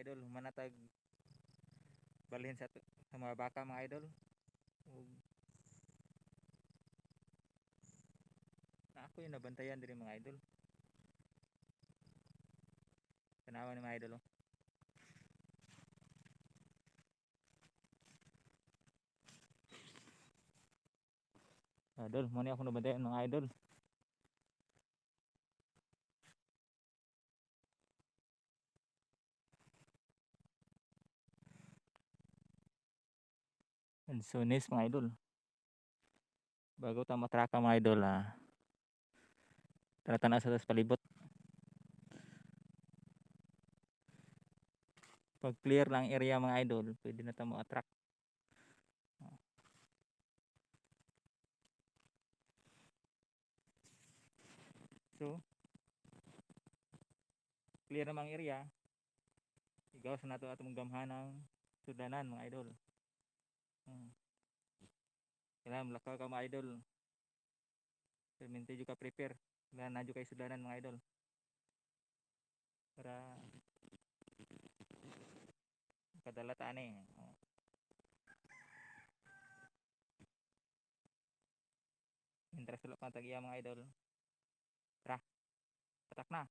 idol, manatag balhin sa mga baka mga idol. Ug na ako yung nabantayan diri mga idol. Tanawa ni mga idol oh. Idol, mo ni ako nabantayan mga idol. And so next mga idol, bago ta matraka mga idol, tara tanaw sa tas palibot. Pag clear lang area mga idol, pwede na ta mo attract. So clear namang area, igawas na nato atong gamhanang sudanan mga idol. Kailangan malakaw ka mga idol, permente jud ka prepare, kailangan na jud kay sudanan mga idol para kadala ta ani. Interest ulit pa tagiya mga idol. Tara, patak na.